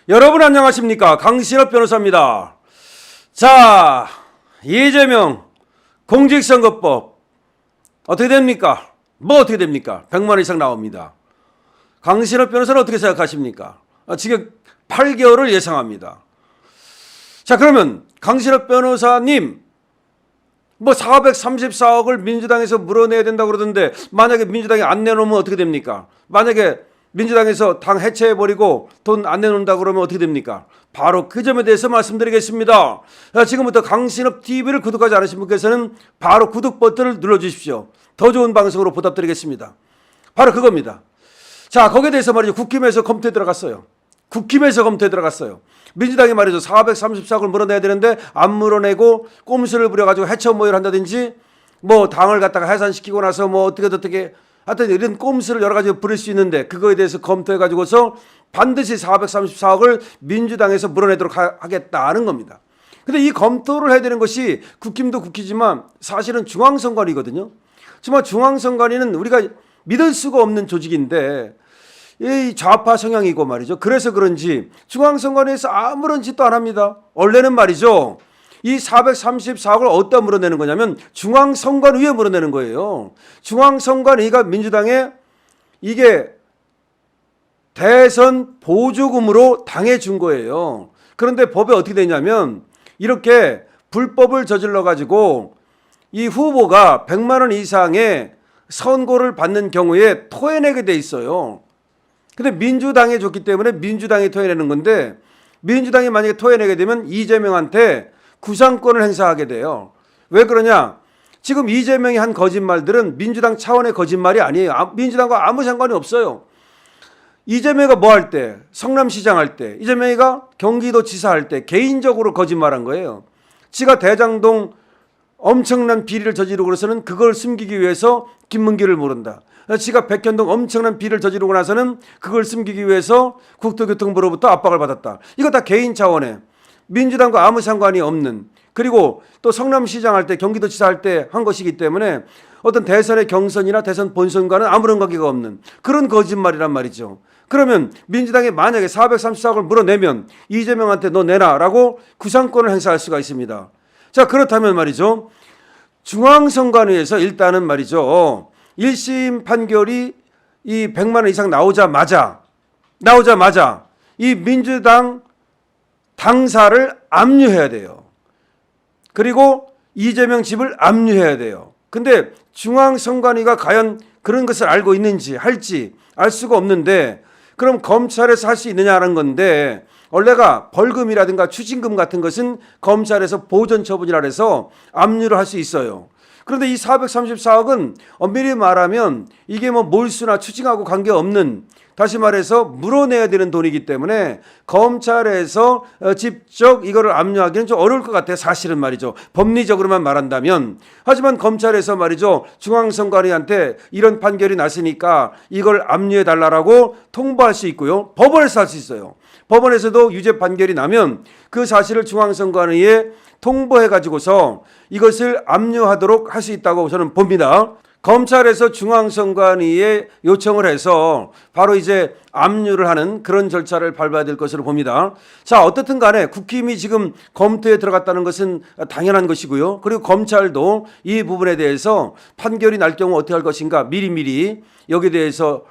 여러분 안녕하십니까? 강신업 변호사입니다. 자, 이재명 공직선거법 어떻게 됩니까? 뭐 어떻게 됩니까? 100만 원 이상 나옵니다. 강신업 변호사는 어떻게 생각하십니까? 지금 8개월을 예상합니다. 자, 그러면 강신업 변호사님 뭐 434억을 민주당에서 물어내야 된다고 그러던데 만약에 민주당이 안 내놓으면 어떻게 됩니까? 만약에 민주당에서 당 해체해버리고 돈 안 내놓는다 그러면 어떻게 됩니까? 바로 그 점에 대해서 말씀드리겠습니다. 지금부터 강신업 TV를 구독하지 않으신 분께서는 바로 구독 버튼을 눌러주십시오. 더 좋은 방송으로 보답드리겠습니다. 바로 그겁니다. 자, 거기에 대해서 말이죠. 국힘에서 검토에 들어갔어요. 국힘에서 검토에 들어갔어요. 민주당이 말이죠. 434억을 물어내야 되는데 안 물어내고 꼼수를 부려가지고 해체 모의를 한다든지 뭐 당을 갖다가 해산시키고 나서 뭐 어떻게 하여튼 이런 꼼수를 여러 가지 부릴 수 있는데 그거에 대해서 검토해가지고서 반드시 434억을 민주당에서 물어내도록 하겠다는 겁니다. 근데 이 검토를 해야 되는 것이 국힘도 국회지만 사실은 중앙선관위거든요. 정말 중앙선관위는 우리가 믿을 수가 없는 조직인데 이 좌파 성향이고 말이죠. 그래서 그런지 중앙선관위에서 아무런 짓도 안 합니다. 원래는 말이죠. 이 434억을 어디다 물어내는 거냐면 중앙선관위에 물어내는 거예요. 중앙선관위가 민주당에 이게 대선 보조금으로 당해 준 거예요. 그런데 법에 어떻게 되냐면 이렇게 불법을 저질러 가지고 이 후보가 100만 원 이상의 선고를 받는 경우에 토해내게 돼 있어요. 근데 민주당에 줬기 때문에 민주당이 토해내는 건데 민주당이 만약에 토해내게 되면 이재명한테 구상권을 행사하게 돼요. 왜 그러냐? 지금 이재명이 한 거짓말들은 민주당 차원의 거짓말이 아니에요. 민주당과 아무 상관이 없어요. 이재명이가 뭐 할 때, 성남시장 할 때, 이재명이가 경기도지사 할 때 개인적으로 거짓말한 거예요. 지가 대장동 엄청난 비리를 저지르고 그래서는 그걸 숨기기 위해서 김문기를 모른다. 지가 백현동 엄청난 비리를 저지르고 나서는 그걸 숨기기 위해서 국토교통부로부터 압박을 받았다. 이거 다 개인 차원의 민주당과 아무 상관이 없는, 그리고 또 성남시장 할 때 경기도지사 할 때 한 것이기 때문에 어떤 대선의 경선이나 대선 본선과는 아무런 관계가 없는 그런 거짓말이란 말이죠. 그러면 민주당이 만약에 434억을 물어내면 이재명한테 너 내놔라고 구상권을 행사할 수가 있습니다. 자, 그렇다면 말이죠. 중앙선관위에서 일단은 말이죠. 1심 판결이 이 100만 원 이상 나오자마자 이 민주당 당사를 압류해야 돼요. 그리고 이재명 집을 압류해야 돼요. 근데 중앙선관위가 과연 그런 것을 알고 있는지 할지 알 수가 없는데 그럼 검찰에서 할 수 있느냐는 건데 원래가 벌금이라든가 추징금 같은 것은 검찰에서 보전처분이라 해서 압류를 할 수 있어요. 그런데 이 434억은 엄밀히 말하면 이게 뭐 몰수나 추징하고 관계없는, 다시 말해서 물어내야 되는 돈이기 때문에 검찰에서 직접 이거를 압류하기는 좀 어려울 것 같아요. 사실은 말이죠. 법리적으로만 말한다면. 하지만 검찰에서 말이죠. 중앙선관위한테 이런 판결이 났으니까 이걸 압류해달라고 통보할 수 있고요. 법원에서 할 수 있어요. 법원에서도 유죄 판결이 나면 그 사실을 중앙선관위에 통보해가지고서 이것을 압류하도록 할 수 있다고 저는 봅니다. 검찰에서 중앙선관위에 요청을 해서 바로 이제 압류를 하는 그런 절차를 밟아야 될 것으로 봅니다. 자, 어떻든 간에 국힘이 지금 검토에 들어갔다는 것은 당연한 것이고요. 그리고 검찰도 이 부분에 대해서 판결이 날 경우 어떻게 할 것인가 미리미리 여기에 대해서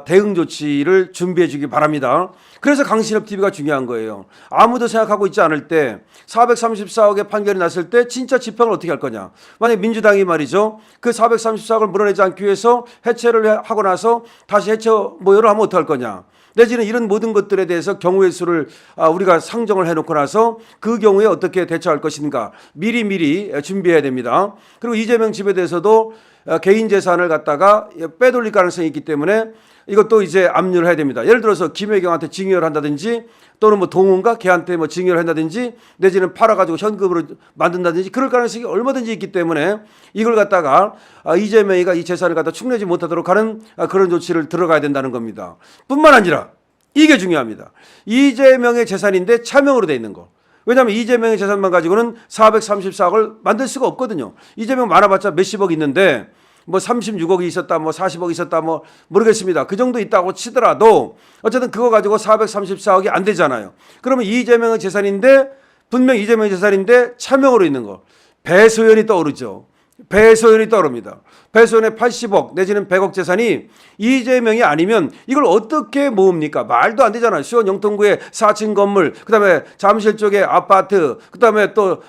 대응 조치를 준비해 주기 바랍니다. 그래서 강신업 TV가 중요한 거예요. 아무도 생각하고 있지 않을 때 434억의 판결이 났을 때 진짜 집행을 어떻게 할 거냐. 만약 민주당이 말이죠. 그 434억을 물어내지 않기 위해서 해체를 하고 나서 다시 해체 모여를 하면 어떻게 할 거냐. 내지는 이런 모든 것들에 대해서 경우의 수를 우리가 상정을 해놓고 나서 그 경우에 어떻게 대처할 것인가 미리미리 준비해야 됩니다. 그리고 이재명 집에 대해서도 개인 재산을 갖다가 빼돌릴 가능성이 있기 때문에 이것도 이제 압류를 해야 됩니다. 예를 들어서 김혜경한테 징역을 한다든지 또는 뭐 동훈가 걔한테 뭐 징역을 한다든지 내지는 팔아가지고 현금으로 만든다든지 그럴 가능성이 얼마든지 있기 때문에 이걸 갖다가 이재명이가 이 재산을 갖다 축내지 못하도록 하는 그런 조치를 들어가야 된다는 겁니다. 뿐만 아니라 이게 중요합니다. 이재명의 재산인데 차명으로 돼 있는 거. 왜냐하면 이재명의 재산만 가지고는 434억을 만들 수가 없거든요. 이재명 많아봤자 몇십억 있는데 뭐 36억이 있었다, 뭐 40억이 있었다, 뭐 모르겠습니다. 그 정도 있다고 치더라도 어쨌든 그거 가지고 434억이 안 되잖아요. 그러면 이재명의 재산인데, 분명 이재명의 재산인데 차명으로 있는 거. 배소연이 떠오르죠. 배소연이 떠오릅니다. 배소연의 80억 내지는 100억 재산이 이재명이 아니면 이걸 어떻게 모읍니까? 말도 안 되잖아요. 수원 영통구의 4층 건물, 그다음에 잠실 쪽의 아파트, 그다음에 또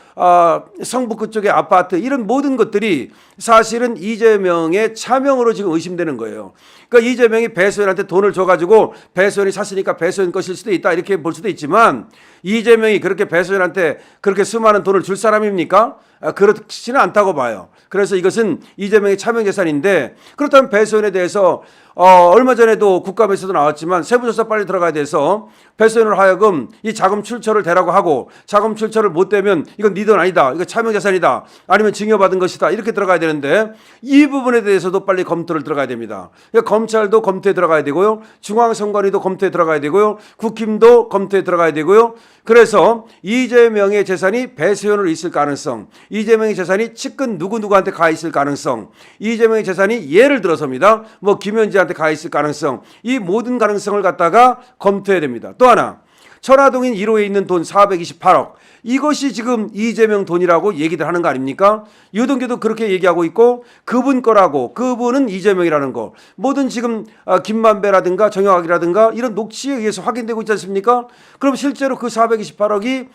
성북구 쪽의 아파트, 이런 모든 것들이 사실은 이재명의 차명으로 지금 의심되는 거예요. 그러니까 이재명이 배소연한테 돈을 줘가지고 배소연이 샀으니까 배소연 것일 수도 있다, 이렇게 볼 수도 있지만, 이재명이 그렇게 배소연한테 그렇게 수많은 돈을 줄 사람입니까? 그렇지는 않다고 봐요. 그래서 이것은 이재명의 차명 재산인데, 그렇다면 배소연에 대해서 얼마 전에도 국감에서도 나왔지만 세부조사 빨리 들어가야 돼서 배소연을 하여금 이 자금 출처를 대라고 하고, 자금 출처를 못 대면 이건 네 돈 아니다, 이거 차명 재산이다, 아니면 증여받은 것이다, 이렇게 들어가야 되는데, 이 부분에 대해서도 빨리 검토를 들어가야 됩니다. 그러니까 검찰도 검토에 들어가야 되고요, 중앙선관위도 검토에 들어가야 되고요, 국힘도 검토에 들어가야 되고요. 그래서 이재명의 재산이 배소연으로 있을 가능성, 이재명의 재산이 측근 누구누구한테 가 있을 가능성, 이재명의 재산이 예를 들어서입니다, 뭐 김현지한테 가 있을 가능성, 이 모든 가능성을 갖다가 검토해야 됩니다. 또 하나, 천화동인 1호에 있는 돈 428억, 이것이 지금 이재명 돈이라고 얘기들 하는 거 아닙니까? 유동규도 그렇게 얘기하고 있고, 그분 거라고, 그분은 이재명이라는 거, 모든 지금 김만배라든가 정영학이라든가 이런 녹취에 의해서 확인되고 있지 않습니까? 그럼 실제로 그 428억이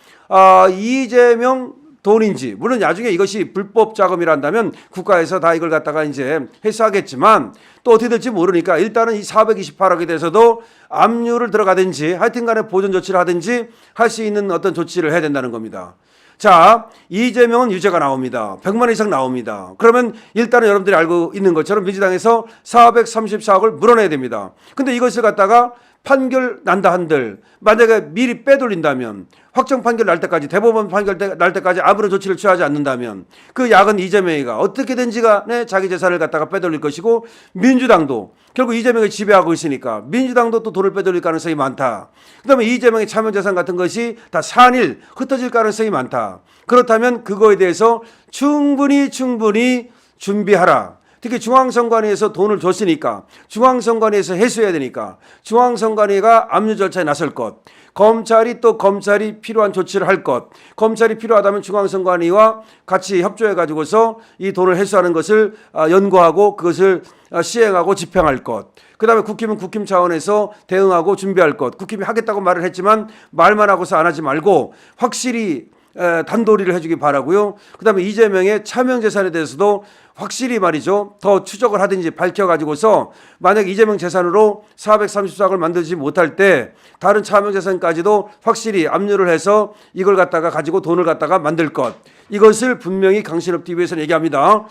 이재명 돈인지, 물론 나중에 이것이 불법 자금이란다면 국가에서 다 이걸 갖다가 이제 해소하겠지만, 또 어떻게 될지 모르니까 일단은 이 428억에 대해서도 압류를 들어가든지 하여튼 간에 보존 조치를 하든지 할 수 있는 어떤 조치를 해야 된다는 겁니다. 자, 이재명은 유죄가 나옵니다. 100만 원 이상 나옵니다. 그러면 일단은 여러분들이 알고 있는 것처럼 민주당에서 434억을 물어내야 됩니다. 근데 이것을 갖다가 판결 난다 한들, 만약에 미리 빼돌린다면, 확정 판결 날 때까지, 대법원 판결 날 때까지 아무런 조치를 취하지 않는다면, 그 야근 이재명이가 어떻게든지 간에 자기 재산을 갖다가 빼돌릴 것이고, 민주당도 결국 이재명이 지배하고 있으니까 민주당도 또 돈을 빼돌릴 가능성이 많다. 그다음에 이재명의 차명 재산 같은 것이 다 산일 흩어질 가능성이 많다. 그렇다면 그거에 대해서 충분히 준비하라. 특히 중앙선관위에서 돈을 줬으니까 중앙선관위에서 해소해야 되니까 중앙선관위가 압류 절차에 나설 것, 검찰이 필요한 조치를 할 것, 검찰이 필요하다면 중앙선관위와 같이 협조해 가지고서 이 돈을 해소하는 것을 연구하고 그것을 시행하고 집행할 것, 그 다음에 국힘은 국힘 차원에서 대응하고 준비할 것, 국힘이 하겠다고 말을 했지만 말만 하고서 안 하지 말고 확실히 단도리를 해주기 바라고요. 그 다음에 이재명의 차명 재산에 대해서도 확실히 말이죠, 더 추적을 하든지 밝혀가지고서 만약 이재명 재산으로 434억을 만들지 못할 때 다른 차명 재산까지도 확실히 압류를 해서 이걸 갖다가 가지고 돈을 갖다가 만들 것, 이것을 분명히 강신업 TV에서는 얘기합니다.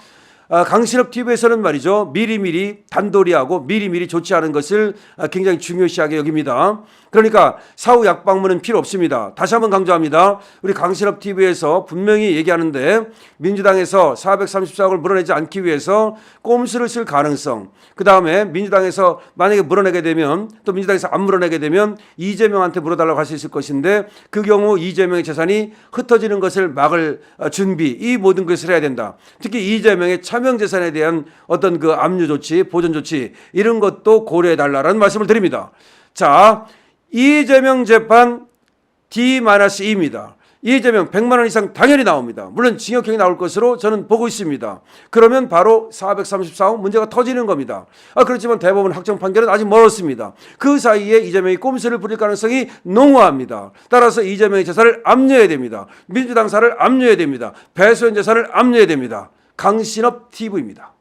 강신업 TV에서는 말이죠, 미리미리 단도리하고 미리미리 조치하는 것을 굉장히 중요시하게 여깁니다. 그러니까 사후 약방문은 필요 없습니다. 다시 한번 강조합니다. 우리 강신업 TV에서 분명히 얘기하는데, 민주당에서 434억을 물어내지 않기 위해서 꼼수를 쓸 가능성, 그 다음에 민주당에서 만약에 물어내게 되면, 또 민주당에서 안 물어내게 되면 이재명한테 물어달라고 할 수 있을 것인데, 그 경우 이재명의 재산이 흩어지는 것을 막을 준비, 이 모든 것을 해야 된다. 특히 이재명의 차명 재산에 대한 어떤 그 압류 조치, 보존 조치, 이런 것도 고려해 달라는 말씀을 드립니다. 자, 이재명 재판 D-2입니다. 이재명 100만 원 이상 당연히 나옵니다. 물론 징역형이 나올 것으로 저는 보고 있습니다. 그러면 바로 434억 문제가 터지는 겁니다. 그렇지만 대법원 확정 판결은 아직 멀었습니다. 그 사이에 이재명이 꼼수를 부릴 가능성이 농후합니다. 따라서 이재명의 재산을 압류해야 됩니다. 민주당사를 압류해야 됩니다. 배소연 재산을 압류해야 됩니다. 강신업 TV입니다.